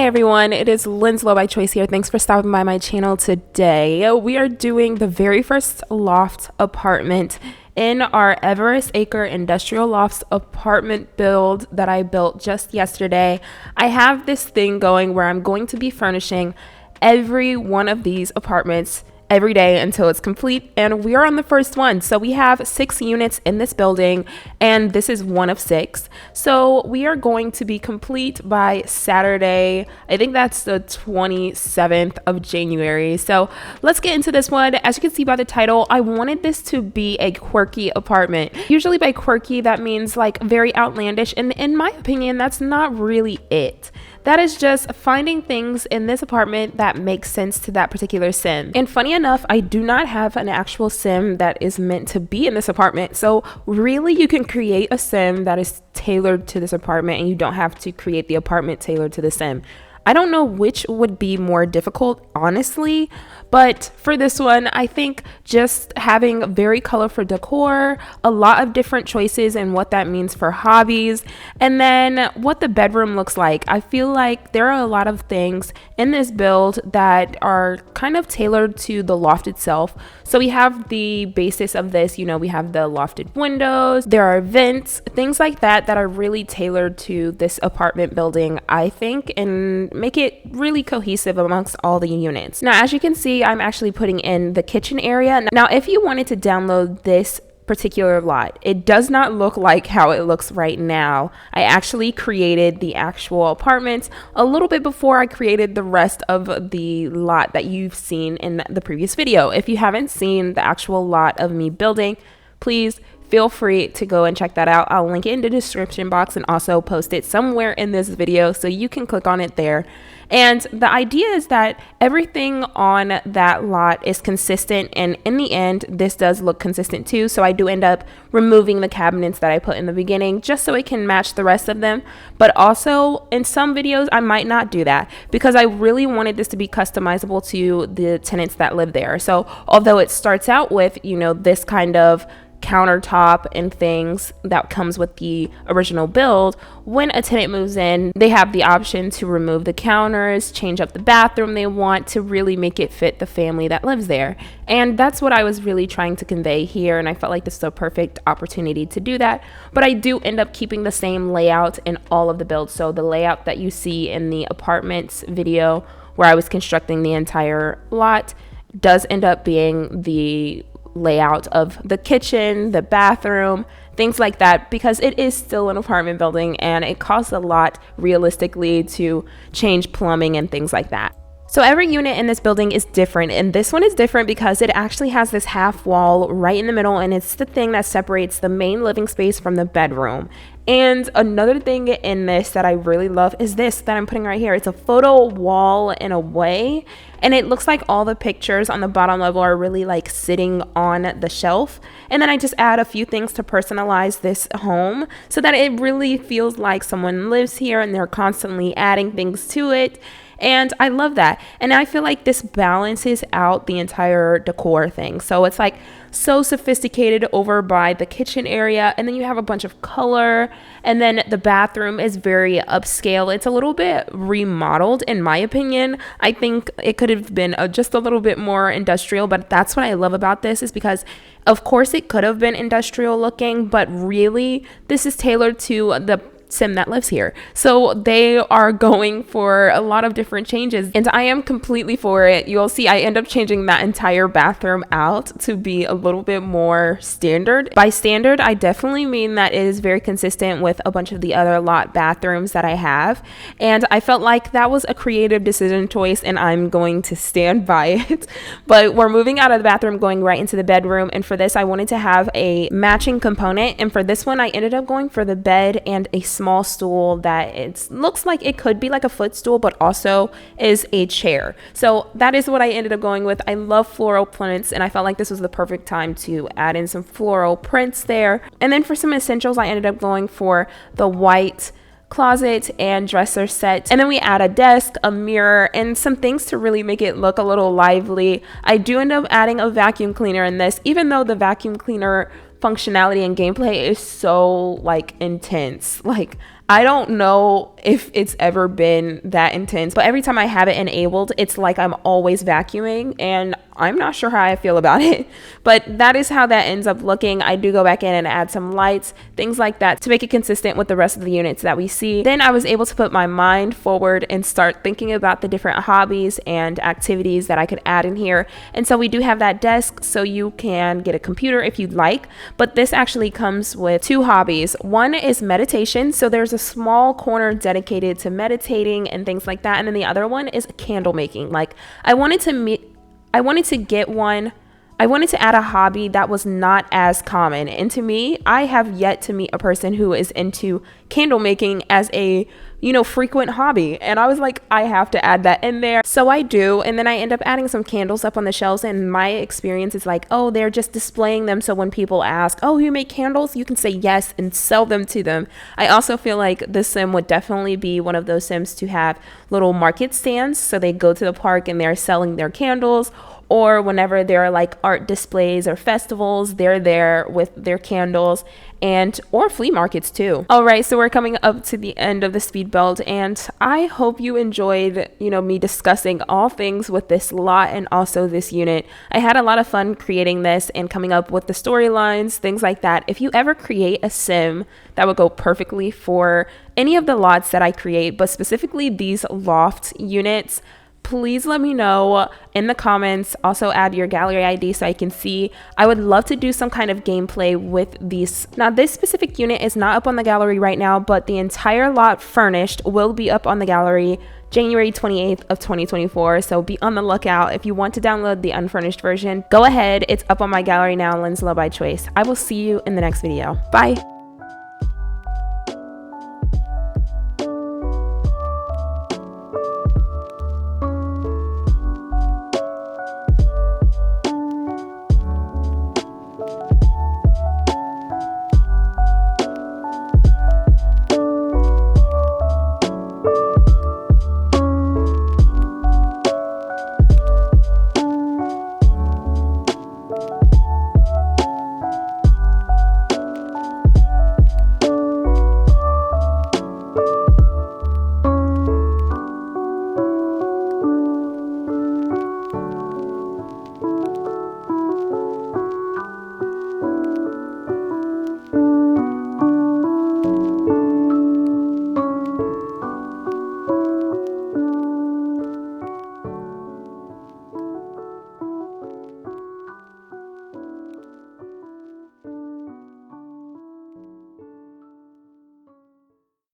everyone, it is Linslow by Choice here. Thanks for stopping by my channel today. We are doing the very first loft apartment in our Avarice Acre Industrial Lofts apartment build that I built just yesterday. I have this thing going where I'm going to be furnishing every one of these apartments every day until it's complete, and we are on the first one. So we have 6 units in this building, and this is one of 6. So we are going to be complete by Saturday. I think that's the 27th of January. So let's get into this one. As you can see by the title, I wanted this to be a quirky apartment. Usually by quirky, that means like very outlandish, and in my opinion, that's not really it. That is just finding things in this apartment that make sense to that particular sim. And funny enough, I do not have an actual sim that is meant to be in this apartment. So really you can create a sim that is tailored to this apartment, and you don't have to create the apartment tailored to the sim. I don't know which would be more difficult, honestly, but for this one, I think just having very colorful decor, a lot of different choices and what that means for hobbies, and then what the bedroom looks like. I feel like there are a lot of things in this build that are kind of tailored to the loft itself. So we have the basis of this, we have the lofted windows, there are vents, things like that that are really tailored to this apartment building, I think, and make it really cohesive amongst all the units. Now, as you can see, I'm actually putting in the kitchen area. Now, if you wanted to download this particular lot, it does not look like how it looks right now. I actually created the actual apartments a little bit before I created the rest of the lot that you've seen in the previous video. If you haven't seen the actual lot of me building, please feel free to go and check that out. I'll link it in the description box and also post it somewhere in this video so you can click on it there. And the idea is that everything on that lot is consistent, and in the end this does look consistent too. So I do end up removing the cabinets that I put in the beginning just so it can match the rest of them, but also in some videos I might not do that because I really wanted this to be customizable to the tenants that live there. So although it starts out with this kind of countertop and things that comes with the original build, when a tenant moves in, they have the option to remove the counters, change up the bathroom they want to really make it fit the family that lives there. And that's what I was really trying to convey here, and I felt like this is a perfect opportunity to do that. But I do end up keeping the same layout in all of the builds. So the layout that you see in the apartments video where I was constructing the entire lot does end up being the layout of the kitchen, the bathroom, things like that, because it is still an apartment building and it costs a lot realistically to change plumbing and things like that. So every unit in this building is different, and this one is different because it actually has this half wall right in the middle, and it's the thing that separates the main living space from the bedroom. And another thing in this that I really love is this that I'm putting right here. It's a photo wall in a way, and it looks like all the pictures on the bottom level are really like sitting on the shelf. And then I just add a few things to personalize this home so that it really feels like someone lives here and they're constantly adding things to it. And I love that. And I feel like this balances out the entire decor thing. So it's like so sophisticated over by the kitchen area, and then you have a bunch of color, and then the bathroom is very upscale. It's a little bit remodeled in my opinion. I think it could have been just a little bit more industrial, but that's what I love about this, is because of course it could have been industrial looking, but really this is tailored to the sim that lives here. So they are going for a lot of different changes, and I am completely for it. You'll see I end up changing that entire bathroom out to be a little bit more standard. By standard, I definitely mean that it is very consistent with a bunch of the other lot bathrooms that I have, and I felt like that was a creative decision choice, and I'm going to stand by it. But we're moving out of the bathroom, going right into the bedroom, and for this I wanted to have a matching component, and for this one I ended up going for the bed and a small stool that it looks like it could be like a footstool but also is a chair. So that is what I ended up going with. I love floral prints, and I felt like this was the perfect time to add in some floral prints there. And then for some essentials, I ended up going for the white closet and dresser set, and then we add a desk, a mirror, and some things to really make it look a little lively. I do end up adding a vacuum cleaner in this, even though the vacuum cleaner functionality and gameplay is so like intense. Like, I don't know if it's ever been that intense, but every time I have it enabled, it's like I'm always vacuuming, and I'm not sure how I feel about it. But that is how that ends up looking. I do go back in and add some lights, things like that, to make it consistent with the rest of the units that we see. Then I was able to put my mind forward and start thinking about the different hobbies and activities that I could add in here. And so we do have that desk, so you can get a computer if you'd like, but this actually comes with 2 hobbies. One is meditation, so there's a small corner dedicated to meditating and things like that, and then the other one is candle making. Like, I wanted to add a hobby that was not as common. And to me, I have yet to meet a person who is into candle making as a, frequent hobby. And I was like, I have to add that in there. So I do. And then I end up adding some candles up on the shelves. And my experience is like, oh, they're just displaying them. So when people ask, oh, you make candles? You can say yes and sell them to them. I also feel like this sim would definitely be one of those sims to have little market stands. So they go to the park and they're selling their candles, or whenever there are like art displays or festivals, they're there with their candles, or flea markets too. All right, so we're coming up to the end of the speed build, and I hope you enjoyed, me discussing all things with this lot and also this unit. I had a lot of fun creating this and coming up with the storylines, things like that. If you ever create a sim that would go perfectly for any of the lots that I create, but specifically these loft units, please let me know in the comments. Also add your gallery ID so I can see. I would love to do some kind of gameplay with these. Now, this specific unit is not up on the gallery right now, but the entire lot furnished will be up on the gallery January 28th of 2024. So be on the lookout. If you want to download the unfurnished version, go ahead. It's up on my gallery now, Lynn's Low by Choice. I will see you in the next video. Bye.